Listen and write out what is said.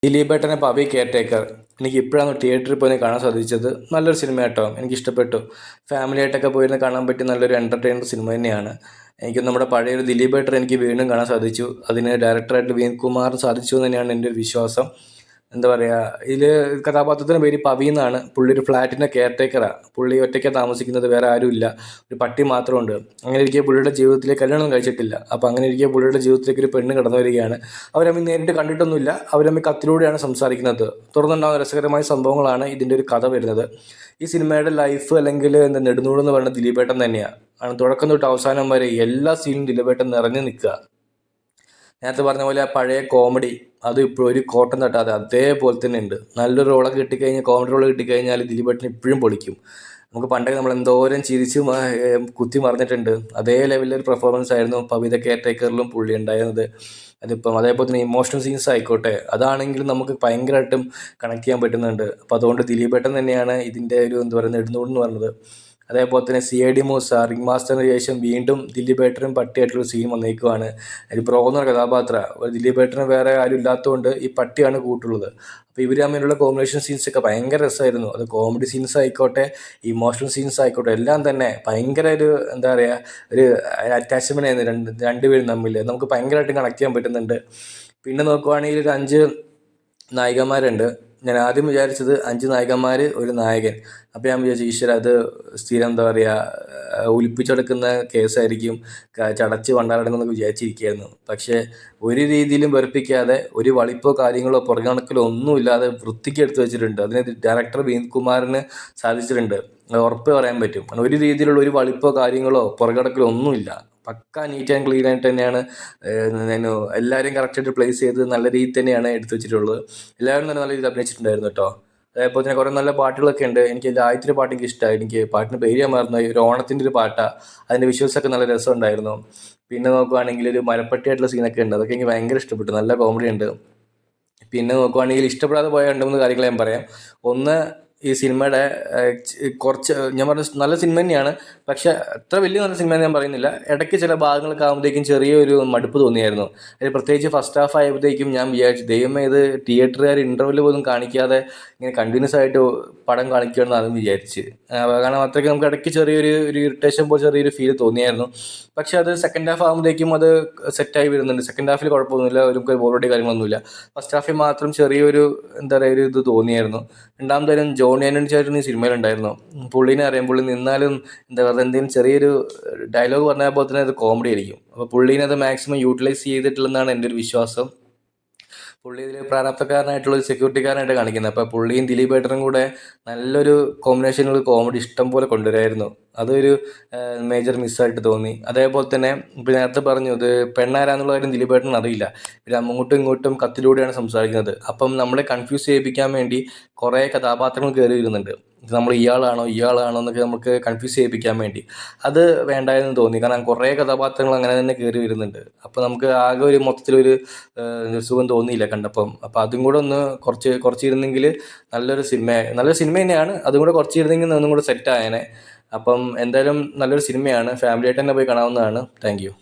ദിലീപേട്ടനെ Pavi caretaker എനിക്ക് ഇപ്പോഴാണ് തിയേറ്ററിൽ പോയി കാണാൻ സാധിച്ചത്. നല്ലൊരു സിനിമ കേട്ടോ, എനിക്ക് ഇഷ്ടപ്പെട്ടു. ഫാമിലി ആയിട്ടൊക്കെ പോയിരുന്ന് കാണാൻ പറ്റിയ നല്ലൊരു എൻ്റർടൈനർ സിനിമ തന്നെയാണ്. എനിക്ക് നമ്മുടെ പഴയൊരു ദിലീപേട്ടൻ എനിക്ക് വീണ്ടും കാണാൻ സാധിച്ചു. അതിന് ഡയറക്ടറായിട്ട് വിനീത് സാധിച്ചു എന്ന് തന്നെയാണ് എൻ്റെ ഒരു വിശ്വാസം. എന്താ പറയുക, ഇതിൽ കഥാപാത്രത്തിൻ്റെ പേര് പവി എന്നാണ്. പുള്ളി ഒരു ഫ്ലാറ്റിൻ്റെ കെയർടേക്കറാണ്. പുള്ളി ഒറ്റയ്ക്ക് താമസിക്കുന്നത്, വേറെ ആരുമില്ല, ഒരു പട്ടി മാത്രമുണ്ട്. അങ്ങനെ ഇരിക്കെ പുള്ളിയുടെ ജീവിതത്തിലേക്ക് കല്യാണം കഴിച്ചിട്ടില്ല. അപ്പോൾ അങ്ങനെ ഇരിക്കെ പുള്ളിയുടെ ജീവിതത്തിലേക്ക് ഒരു പെണ്ണ് കടന്നു വരികയാണ്. അവരമ്മ നേരിട്ട് കണ്ടിട്ടൊന്നുമില്ല, അവരമ്മ കത്തിലൂടെയാണ് സംസാരിക്കുന്നത്. തുടർന്നുണ്ടാകുന്ന രസകരമായ സംഭവങ്ങളാണ് ഇതിൻ്റെ ഒരു കഥ വരുന്നത്. ഈ സിനിമയുടെ ലൈഫ് അല്ലെങ്കിൽ എന്താ നെടുന്നൂടെന്ന് പറയുന്നത് ദിലീപേട്ടൻ തന്നെയാണ്. തുടക്കം തൊട്ട് അവസാനം വരെ എല്ലാ സീനും ദിലീപേട്ടൻ നിറഞ്ഞു നിൽക്കുക. നേരത്തെ പറഞ്ഞ പോലെ ആ പഴയ കോമഡി അത് ഇപ്പോൾ ഒരു കോട്ടം തട്ടാതെ അതേപോലെ തന്നെ ഉണ്ട്. നല്ലൊരു റോളൊക്കെ കിട്ടിക്കഴിഞ്ഞാൽ, കോമഡി റോൾ കിട്ടിക്കഴിഞ്ഞാൽ ദിലീപേട്ടൻ ഇപ്പോഴും പൊളിക്കും. നമുക്ക് പണ്ടൊക്കെ നമ്മൾ എന്തോരം ചിരിച്ച് കുത്തി മറിഞ്ഞിട്ടുണ്ട്. അതേ ലെവലിലൊരു പെർഫോമൻസ് ആയിരുന്നു പവിത കെയർടേക്കറിലും പുള്ളി ഉണ്ടായിരുന്നത്. അതിപ്പം അതേപോലെ തന്നെ ഇമോഷണൽ സീൻസ് ആയിക്കോട്ടെ, അതാണെങ്കിലും നമുക്ക് ഭയങ്കരമായിട്ടും കണക്ട് ചെയ്യാൻ പറ്റുന്നുണ്ട്. അപ്പോൾ അതുകൊണ്ട് ദിലീപേട്ടൻ തന്നെയാണ് ഇതിൻ്റെ ഒരു എന്താ പറയുക നെടുന്നൂടെന്ന് പറയുന്നത്. അതേപോലെ തന്നെ CID മൂസ റിംഗ് മാസ്റ്ററിന് ശേഷം വീണ്ടും ദിലീപേട്ടനും പട്ടിയായിട്ടുള്ള സീൻ വന്നേക്കുവാണ്. ഒരു ബ്രോ എന്ന കഥാപാത്രം ദിലീപേട്ടന് വേറെ ആരും ഇല്ലാത്തതുകൊണ്ട് ഈ പട്ടിയാണ് കൂട്ടുള്ളത്. അപ്പോൾ ഇവർ തമ്മിലുള്ള കോമ്പിനേഷൻ സീൻസൊക്കെ ഭയങ്കര രസമായിരുന്നു. അത് കോമഡി സീൻസ് ആയിക്കോട്ടെ, ഇമോഷണൽ സീൻസ് ആയിക്കോട്ടെ, എല്ലാം തന്നെ ഭയങ്കര ഒരു എന്താ പറയുക ഒരു അറ്റാച്ച്മെൻ്റ് ആയിരുന്നു രണ്ടുപേരും തമ്മിൽ. നമുക്ക് ഭയങ്കരമായിട്ട് കണക്ട് ചെയ്യാൻ പറ്റുന്നുണ്ട്. പിന്നെ നോക്കുവാണെങ്കിൽ ഒരു 5 നായികമാരുണ്ട്. ഞാൻ ആദ്യം വിചാരിച്ചത് 5 നായികമാർ ഒരു നായകൻ. അപ്പോൾ ഞാൻ വിചാരിച്ചു ഈശ്വര അത് സ്ഥിരം എന്താ പറയുക ഒലിപ്പിച്ചെടുക്കുന്ന കേസായിരിക്കും, ചടച്ച് വണ്ടാറടങ്ങുമെന്നൊക്കെ വിചാരിച്ചിരിക്കുകയായിരുന്നു. പക്ഷേ ഒരു രീതിയിലും വെറുപ്പിക്കാതെ, ഒരു വളിപ്പോ കാര്യങ്ങളോ പുറകണക്കിലോ ഒന്നുമില്ലാതെ വൃത്തിക്ക് എടുത്തു വെച്ചിട്ടുണ്ട്. അതിന് ഡയറക്ടർ വിനീത് സാധിച്ചിട്ടുണ്ട്, ഉറപ്പ് പറയാൻ പറ്റും. കാരണം ഒരു രീതിയിലുള്ള ഒരു വളിപ്പോ കാര്യങ്ങളോ പുറകടക്കിലോ ഒന്നുമില്ല. പക്ക നീറ്റ് ആൻഡ് ക്ലീൻ ആയിട്ട് തന്നെയാണ് എല്ലാവരെയും കറക്റ്റായിട്ട് പ്ലേസ് ചെയ്ത് നല്ല രീതിയിൽ തന്നെയാണ് എടുത്തു വെച്ചിട്ടുള്ളത്. എല്ലാവരും തന്നെ നല്ല രീതിയിൽ അഭിനയിച്ചിട്ടുണ്ടായിരുന്നു കേട്ടോ. അതേപോലെ തന്നെ കുറേ നല്ല പാട്ടുകളൊക്കെ ഉണ്ട്. എനിക്ക് എൻ്റെ ആദ്യത്തെ പാട്ട് എനിക്ക് ഇഷ്ടമായി. എനിക്ക് പാട്ടിന് പേര് ഞാൻ മറന്നുപോയി. ഒരു ഓണത്തിൻ്റെ ഒരു പാട്ടാണ്. അതിൻ്റെ വിഷ്വൽസൊക്കെ നല്ല രസമുണ്ടായിരുന്നു. പിന്നെ നോക്കുവാണെങ്കിൽ ഒരു മരപ്പട്ടിയായിട്ടുള്ള സീനൊക്കെ ഉണ്ട്. അതൊക്കെ എനിക്ക് ഭയങ്കര ഇഷ്ടപ്പെട്ടു. നല്ല കോമഡി ഉണ്ട്. പിന്നെ നോക്കുവാണെങ്കിൽ ഇഷ്ടപ്പെടാതെ പോയ 2-3 കാര്യങ്ങൾ ഞാൻ പറയാം. ഒന്ന്, ഈ സിനിമയുടെ കുറച്ച് ഞാൻ പറഞ്ഞ നല്ല സിനിമ തന്നെയാണ്, പക്ഷേ അത്ര വലിയ നല്ല സിനിമ ഞാൻ പറയുന്നില്ല. ഇടയ്ക്ക് ചില ഭാഗങ്ങളൊക്കെ ആകുമ്പോഴത്തേക്കും ചെറിയൊരു മടുപ്പ് തോന്നിയായിരുന്നു. അതിൽ പ്രത്യേകിച്ച് ഫസ്റ്റ് ഹാഫ് ആയപ്പോഴത്തേക്കും ഞാൻ വിചാരിച്ചു ദൈവമേ ഇത് തിയേറ്ററുകാർ ഇൻ്റർവെൽ പോലും കാണിക്കാതെ ഇങ്ങനെ കണ്ടിന്യൂസ് ആയിട്ട് പടം കാണിക്കുകയാണെന്ന് അതും വിചാരിച്ച്. കാരണം അത്രയ്ക്ക് നമുക്ക് ഇടയ്ക്ക് ചെറിയൊരു ഇറിറ്റേഷൻ പോലെ ചെറിയൊരു ഫീൽ തോന്നിയായിരുന്നു. പക്ഷേ അത് സെക്കൻഡ് ഹാഫ് ആകുമ്പോഴത്തേക്കും അത് സെറ്റായി വരുന്നുണ്ട്. സെക്കൻഡ് ഹാഫിൽ കുഴപ്പമൊന്നുമില്ല, നമുക്ക് ബോറടി കാര്യങ്ങളൊന്നുമില്ല. ഫസ്റ്റ് ഹാഫിൽ മാത്രം ചെറിയൊരു എന്താ പറയുക ഒരു ഇത് തോന്നിയായിരുന്നു. രണ്ടാമതായാലും ജോണി ആൻ്റണി ചേട്ടൻ ഈ സിനിമയിലുണ്ടായിരുന്നു. പുള്ളീനെ അറിയാം, പുള്ളി നിന്നാലും എന്താ പറയുക എന്തെങ്കിലും ചെറിയൊരു ഡയലോഗ് പറഞ്ഞാൽ പോലെ തന്നെ അത് കോമഡി ആയിരിക്കും. അപ്പോൾ പുള്ളീനെ അത് മാക്സിമം യൂട്ടിലൈസ് ചെയ്തിട്ടുള്ളതെന്നാണ് എൻ്റെ ഒരു വിശ്വാസം. പുള്ളി ഇതിൽ പ്രാരാബ്ധക്കാരനായിട്ടുള്ള ഒരു സെക്യൂരിറ്റിക്കാരനായിട്ട് കാണിക്കുന്നത്. അപ്പോൾ പുള്ളിയും ദിലീപേട്ടനും കൂടെ നല്ലൊരു കോമ്പിനേഷനുള്ള കോമഡി ഇഷ്ടം പോലെ കൊണ്ടുവരായിരുന്നു. അതൊരു മേജർ മിസ്സായിട്ട് തോന്നി. അതേപോലെ തന്നെ ഇപ്പോൾ നേരത്തെ പറഞ്ഞു ഇത് പെണ്ണാരാന്നുള്ള കാര്യം ദിലീപേട്ടൻ അറിയില്ല. പിന്നെ അങ്ങോട്ടും ഇങ്ങോട്ടും കത്തിലൂടെയാണ് സംസാരിക്കുന്നത്. അപ്പം നമ്മളെ കൺഫ്യൂസ് ചെയ്യിപ്പിക്കാൻ വേണ്ടി കുറേ കഥാപാത്രങ്ങൾ കയറി വരുന്നുണ്ട്. നമ്മൾ ഇയാളാണോ എന്നൊക്കെ നമുക്ക് കൺഫ്യൂസ് ചെയ്യിപ്പിക്കാൻ വേണ്ടി. അത് വേണ്ടായെന്ന് തോന്നി. കാരണം കുറേ കഥാപാത്രങ്ങൾ അങ്ങനെ തന്നെ കയറി വരുന്നുണ്ട്. അപ്പോൾ നമുക്ക് ആകെ ഒരു മൊത്തത്തിലൊരു സുഖം തോന്നിയില്ല കണ്ടപ്പം. അപ്പോൾ അതും കൂടെ ഒന്ന് കുറച്ചിരുന്നെങ്കിൽ നല്ലൊരു സിനിമ തന്നെയാണ്. അതും കൂടെ കുറച്ചിരുന്നെങ്കിൽ ഒന്നും കൂടെ സെറ്റായേനെ. അപ്പം എന്തായാലും നല്ലൊരു സിനിമയാണ്, ഫാമിലിയായിട്ട് തന്നെ പോയി കാണാവുന്നതാണ്. Thank you.